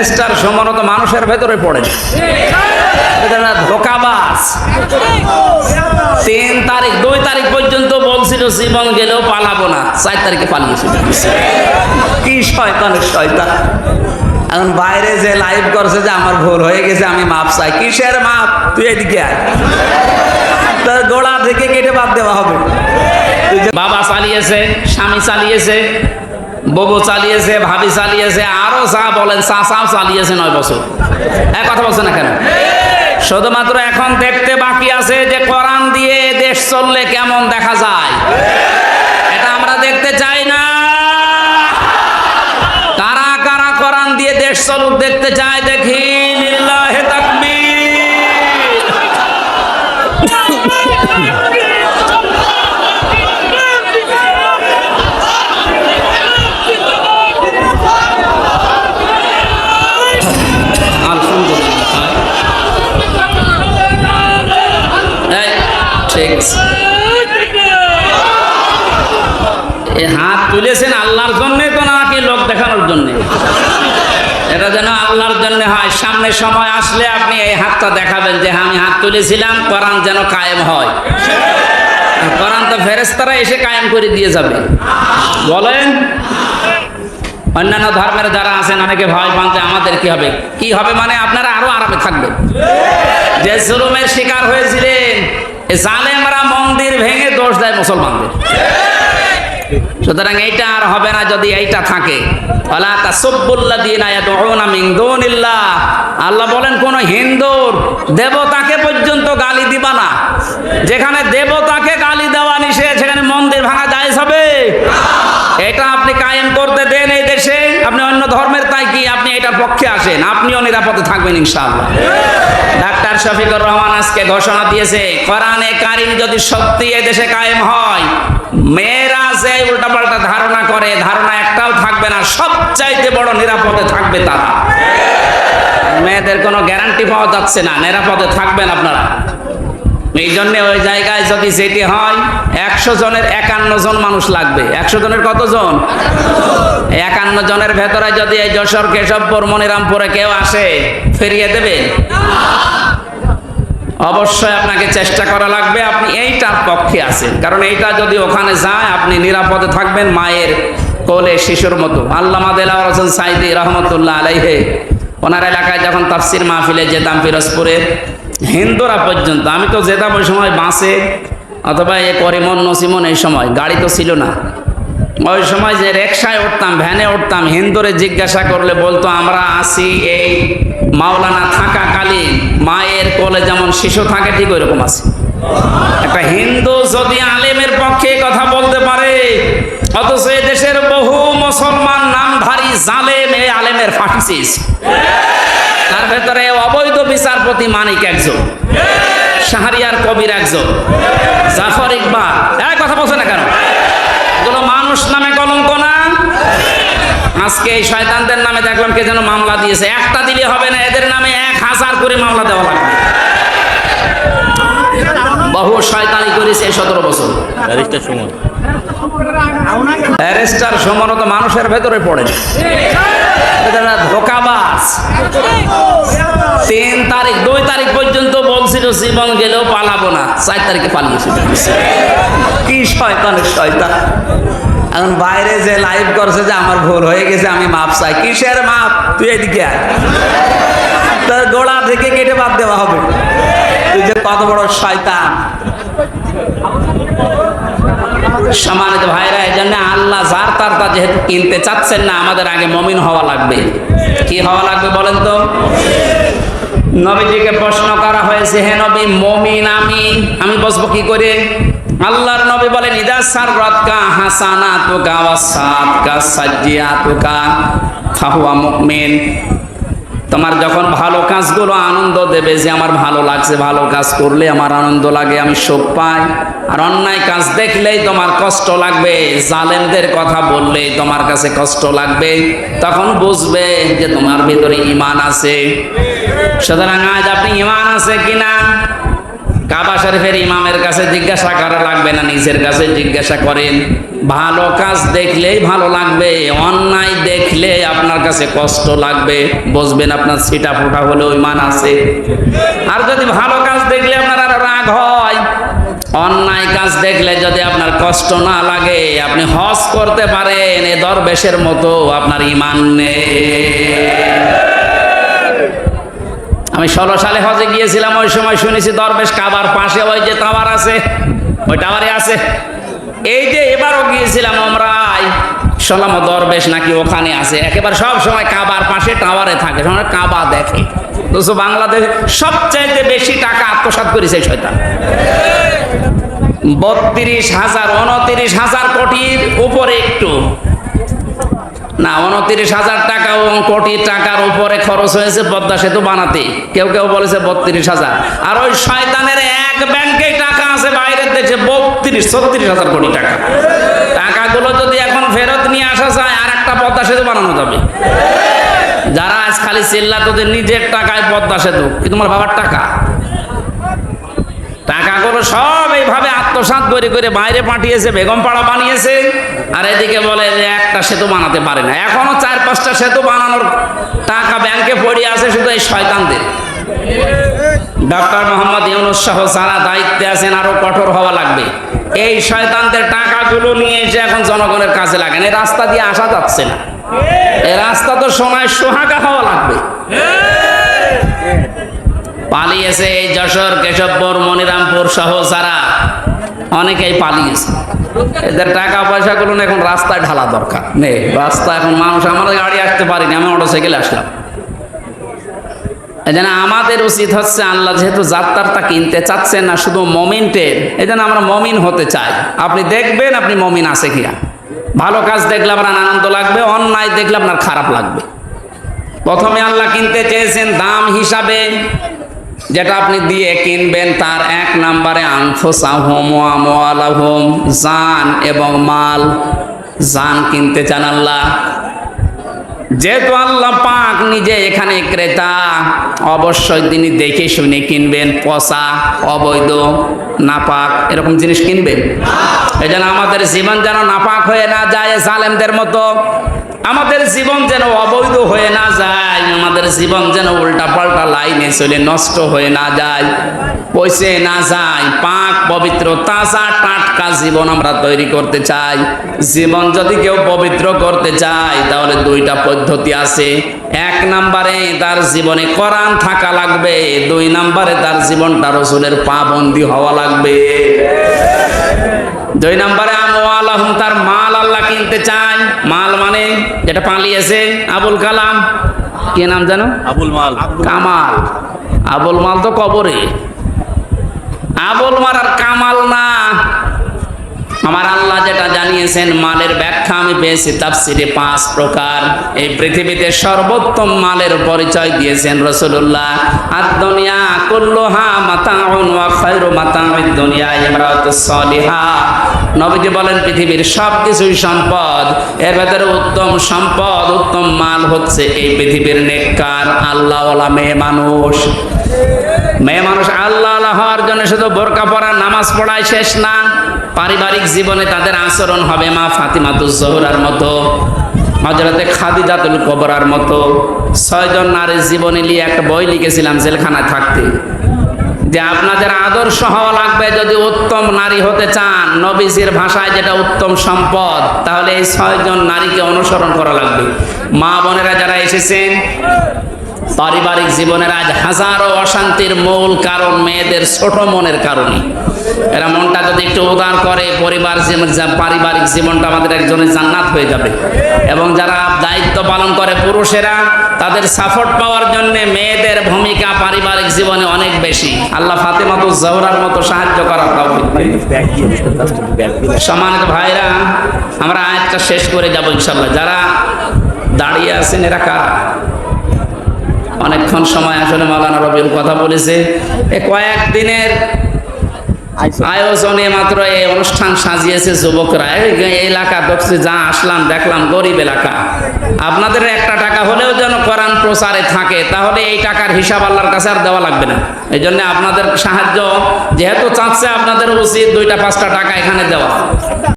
Arrester সমরত মানুষের ভেতরে পড়ে, ধোকাবাজ। 3 তারিখ 2 তারিখ পর্যন্ত বলছিল জীবন গেলেও পালাবো না, 4 তারিখে পালিয়েছিল। কি শয়তানের শয়তান। এখন বাইরে যে লাইভ করছে যে আমার ভুল হয়ে গেছে, আমি মাপ চাই। কিসের মাপ? তুই এদিকে আয়, তার গোড়া থেকে কেটে বাদ দেওয়া হবে। বাবা চালিয়েছে, স্বামী চালিয়েছে, বউ চালিয়েছে, ভাবি চালিয়েছে, আরো যা বলেন চাচাও চালিয়েছে 9 বছর। এক কথা বলছে না কেন? শুধুমাত্র এখন দেখতে বাকি আছে যে কোরআন দিয়ে দেশ চললে কেমন দেখা যায়। এটা আমরা দেখতে চাই না। কারা কারা কোরআন দিয়ে দেশ চলুক দেখতে চায়? দেখি লিল্লাহে তাকবীর। হাত তুলেছেন আল্লাহর জন্য তো নাকি লোক দেখানোর জন্য? এটা যেন আল্লাহর জন্য হয়। সামনে সময় আসলে আপনি এই হাতটা দেখাবেন যে আমি হাত তুলেছিলাম, কোরআন যেন কায়েম হয়। কোরআন তো ফেরেশতারা এসে কায়েম করে দিয়ে যাবে। বলেন, অন্যান্য ধর্মের যারা আছেন অনেকে ভয় পান যে আমাদের কি হবে। কি হবে মানে আপনারা আরো আরামে থাকবেন। যে জুলুমের শিকার হয়েছিলেন, জালেমরা মন্দির ভেঙে দোষ দেয় মুসলমানদের। সুতরাং এইটা আর হবে না যদি এইটা থাকে। আল্লাহ বলেন কোন হিন্দুর দেবতাকে পর্যন্ত গালি দিবা না। যেখানে দেবতাকে গালি দেওয়া নিষেধ সেখানে মন্দির ভাঙা জায়েজ হবে? এটা আপনি কায়েম করতে দেন এই দেশে। আপনি অন্য ধর্মের তাই কি আপনি এটার পক্ষে আসেন, আপনিও নিরাপদে থাকবেন ইনশাআল্লাহ। ডাক্তার শফিকুর রহমান আজকে ঘোষণা দিয়েছে, কোরআনে কারিম যদি সত্যি এই দেশে কায়েম হয়, মেয়েরা যে উল্টাপাল্টা ধারণা করে ধারণা একটাও থাকবে না, সবচাইতে বড় নিরাপদে থাকবে তারা। মেয়েদের কোনো গ্যারান্টি পাওয়া যাচ্ছে না, নিরাপদে থাকবেন আপনারা। এই জন্য ওই জায়গায় যদি যেটি হয় 100 জনের 51 জন মানুষ লাগবে। 100 জনের কতজন? 51 জনের ভেতরে যদি এই যশোর, কেশবপুর, মনিরামপুরে কেউ আসে, ফিরিয়ে দেবে? অবশ্যই আপনাকে চেষ্টা করা লাগবে। আপনি এইটার পক্ষে আছেন, কারণ এইটা যদি ওখানে যায় আপনি নিরাপদে থাকবেন মায়ের কোলে শিশুর মতো। আল্লামা দেলাওয়ার হোসেন সাইদি রহমতুল্লাহ আলাইহি ওনার এলাকায় যখন তাফসির মাহফিলে যেতাম পিরোজপুরে, হিন্দুরা পর্যন্ত, আমি তো যেতাম ওই সময় বাসে অথবা এ করিমন নসিমন, এই সময় গাড়ি তো ছিল না। ওই সময় যে রিকশায় উঠতাম, ভ্যানে উঠতাম, হিন্দুরে জিজ্ঞাসা করলে বলতো আমরা আসি এই মাওলানা থাকাকালীন মায়ের কোলে যেমন শিশু থাকে ঠিক ওইরকম আছে। একটা হিন্দু যদি আলেমের পক্ষে কথা বলতে পারে, অথচ এই দেশের বহু মুসলমান নামধারী জালেম এই আলেমের ফাঁসিস। তার ভেতরে অবৈধ বিচারপতি মানিক একজন, শাহরিয়ার কবির একজন, জাফর ইকবাল। এক কথা বলছে না কেন? এগুলো মানুষ নামে কলঙ্ক না? আজকে এই শয়তানদের নামে দেখলাম কে যেন মামলা দিয়েছে। একটা দিলে হবে না, এদের নামে 1000 করে মামলা দেওয়া লাগবে। বহু শয়তানি করেছে 17 বছর। অ্যারেস্টার সমরত মানুষের ভেতরে পড়ে, ধোকাবাজ। 3 তারিখ 2 তারিখ পর্যন্ত বলছিল জীবন গেলেও পালাবো না, 4 তারিখে পালিয়েছিল। কি শয়তানের শয়তান। এখন বাইরে যে লাইভ করছে যে আমার ভুল হয়ে গেছে, আমি মাপ চাই। কিসের মাপ? তুই এদিকে আয়, তার গোড়া থেকে কেটে বাদ দেওয়া হবে। তুই যে কত বড় শয়তান। সম্মানিত ভাইরা, এই জন্য আল্লাহ যার তার তা যেহেতু কিনতে চাচ্ছেন না, আমাদের আগে মুমিন হওয়া লাগবে। কি হওয়া লাগবে বলেন তো? নবীজিকে প্রশ্ন করা হয়েছে, হে নবী, মুমিন আমি বসবো কি করে? আল্লাহর নবী বলেন, ইদা সাররাতকা হাসানাতুকা ওয়া সাআতকা সাজ্জিয়াতুকা ফাহুয়া মুমিন। তোমার যখন ভালো কাজগুলো আনন্দ দেবে, যে আমার ভালো লাগছে, ভালো কাজ করলে আমার আনন্দ লাগে, আমি সুখ পাই। আর অন্যায় কাজ দেখলেই তোমার কষ্ট লাগবে, জালেমদের কথা বললেই তোমার কাছে কষ্ট লাগবে, তখন বুঝবে যে তোমার ভিতরে ঈমান আছে। সুতরাং আজ আপনি ঈমান আছে কিনা? কাবা শরীফের ইমামের কাছে জিজ্ঞাসা করা লাগবে না, নিজের কাছে জিজ্ঞাসা করেন। ভালো কাজ দেখলেই ভালো লাগবে, অন্যায় দেখলে আপনার কাছে কষ্ট লাগবে, বুঝবেন আপনার ছিটা ফোটা হলেও ইমান আছে। আর যদি ভালো কাজ দেখলে আপনার আরো রাগ হয়, অন্যায় কাজ দেখলে যদি আপনার কষ্ট না লাগে, আপনি হজ করতে পারেন, এ দরবেশের মতো আপনার ইমান নেই। আমি 16 সালে হজে গিয়েছিলাম, ওই সময় শুনেছি দরবেশ কাবার পাশে ওই যে টাওয়ার আছে, ওই টাওয়ারে আছে। এই যে এবারও গিয়েছিলাম ওমরায়, শুনলাম দরবেশ নাকি ওখানে আছে, একেবারে সব সময় কাবার পাশে টাওয়ারে থাকে, সময় কাবা দেখে। তো বাংলাদেশ সবচাইতে বেশি টাকা আত্মসাৎ করেছে শয়তান। 32,000 29,000 কোটির উপরে, একটু না 29,000 টাকা কোটি টাকার উপরে খরচ হয়েছে পদ্মা সেতু বানাতে। কেউ কেউ বলেছে 32,000। আর ওই শয়তানের এক ব্যাংকে টাকা আছে বাইরের দেশে 32-36,000 কোটি টাকা। টাকাগুলো যদি এখন ফেরত নিয়ে আসা যায়, আর একটা পদ্মা সেতু বানানো যাবে। যারা আজ খালি চিল্লা তোদের নিজের টাকায় পদ্মা সেতু, কি তোমার বাবার টাকা? টাকাগুলো সব এইভাবে আত্মসাৎ করে করে বাইরে পাঠিয়েছে, বেগমপাড়া বানিয়েছে, আর এদিকে বলে যে একটা সেতু বানাতে পারে না। এখনো 4-5টা সেতু বানানোর টাকা ব্যাংকে পড়ে আছে শুধু এই শয়তানদের। ডক্টর মোহাম্মদ ইউনূস সহ যারা দায়িত্বে আছেন আরো কঠোর হওয়া লাগবে। এই শয়তানদের টাকাগুলো নিয়ে এসে এখন জনগণের কাছে লাগেন। এই রাস্তা দিয়ে আসা যাচ্ছে না, এই রাস্তা তো সময় সোহাগা হওয়া লাগবে। পালিয়েছে এই যশোর, কেশবপুর, মনিরামপুর সহ যারা, অনেকেই পালিয়েছে। এদের টাকা পয়সাগুলো এখন রাস্তায় ঢালা দরকার নেই। রাস্তা এখন মানুষ, আমরা গাড়ি আসতে পারিনি, আমি মোটরসাইকেলে আসলাম। এই জন্য আমাদের উচিত হচ্ছে, আল্লাহ যেহেতু যাত্রাটা কিনতে চাচ্ছেন না শুধু মমিনদের, এই জন্য আমরা মমিন হতে চাই। আপনি দেখবেন আপনি মমিন আছে কিনা। ভালো কাজ দেখলে আপনার আনন্দ লাগবে, অন্যায় দেখলে আপনার খারাপ লাগবে। প্রথমে আল্লাহ কিনতে চেয়েছেন দাম হিসাবে, যেটা আপনি দিয়ে কিনবেন তার 1 নম্বরে আনফুসাহুম ওয়া আমওয়ালাহুম, জান এবং মাল। জান কিনতে চান আল্লাহ। যেহেতু আল্লাহ পাক নিজে এখানে ক্রেতা, অবশ্যই তিনি দেখে শুনে কিনবেন। পচা, অবৈধ, নাপাক এরকম জিনিস কিনবেন। এই জন্য আমাদের জীবন যেন নাপাক হয়ে না যায় জালেমদের মতো, আমাদের জীবন যেন অবৈধ হয়ে না যায়, আমাদের জীবন যেন উল্টা পাল্টা লাইনে চলে নষ্ট হয়ে না যায়, পয়সে না যায়। পাক পবিত্র তাজা টাটকা জীবন আমরা তৈরি করতে চাই। জীবন যদি কেউ পবিত্র করতে চায় তাহলে 2টা পদ্ধতি আছে। 1 নম্বরে তার জীবনে কোরআন থাকা লাগবে, 2 নম্বরে তার জীবনটা রাসূলের পাবন্দি হওয়া লাগবে। 2 নম্বরে আমওয়ালাহুম, তার মাল আল্লাহ কিনতে চায়। মাল মানে যেটা পালিয়েছে, আবুল কালাম, কি নাম জানো? আবুল মাল, কামাল। আবুল মাল তো কবরে, আবুল মাল আর কামাল না। আমার আল্লাহ যেটা জানিয়েছেন, মালের ব্যাখ্যা আমি পেয়েছি তাফসিরে 5 প্রকার। এই পৃথিবীতে সর্বোত্তম মালের পরিচয় দিয়েছেন রাসূলুল্লাহ। আদ-দুনিয়া কুল্লুহা মাতাউন ওয়া খায়রু মাতাউদ দুনিয়া ইমরাতুস সালিহা। নবীজি বলেন পৃথিবীর সবকিছুই সম্পদ, এর ভেতরে উত্তম সম্পদ, উত্তম মাল হচ্ছে এই পৃথিবীর নেককার আল্লাহওয়ালা মেয়ে মানুষ। মেয়ে মানুষ আল্লাহ হওয়ার জন্য শুধু বোরকা পরা, নামাজ পড়ায় শেষ না, পারিবারিক জীবনে তাদের আচরণ হবে মা ফাতিমাতুজ জোহরার মতো, হযরতে খাদিজাতুল কুবরার মতো। 6 জন নারীর জীবনী নিয়ে একটা বই লিখেছিলাম জেলখানায় থাকতে, যে আপনাদের আদর্শ হওয়া লাগবে যদি উত্তম নারী হতে চান, নবীজির ভাষায় যেটা উত্তম সম্পদ, তাহলে এই 6 জন নারীকে অনুসরণ করা লাগবে। মা বোনেরা যারা এসেছেন, পারিবারিক জীবনের আজ হাজারো অশান্তির মূল কারণ মেয়েদের ছোট মনের কারণে। এরা মনটা যদি একটু উদার করে, পারিবারিক জীবনটা আমাদের একজনের জান্নাত হয়ে যাবে। এবং যারা দায়িত্ব পালন করে পুরুষেরা, তাদের সাপোর্ট পাওয়ার জন্য মেয়েদের ভূমিকা পারিবারিক জীবনে অনেক বেশি। আল্লাহ ফাতিমাতুজ জোহরার মতো সাহায্য করার তৌফিক দিন। সম্মানিত ভাইরা, আমরা আয়াতটা শেষ করে যাব ইনশাআল্লাহ। যারা দাঁড়িয়ে আছেন এরা কারা? অনেকক্ষণ সময় আসলে মাওলানা রবিউল কথা বলেছে। এই কয়েকদিনের আয়োজনে মাত্র এই অনুষ্ঠান সাজিয়েছে যুবকরা। এই এলাকা দেখছি, যা আসলাম দেখলাম গরিব এলাকা। আপনাদের একটা টাকা হলেও যেন কোরআন প্রচারে থাকে, তাহলে এই টাকার হিসাব আল্লাহর কাছে আর দেওয়া লাগবে না। এই জন্য আপনাদের সাহায্য যেহেতু চাচ্ছে, আপনাদের উচিত 2টা 5টা টাকা এখানে দেওয়া।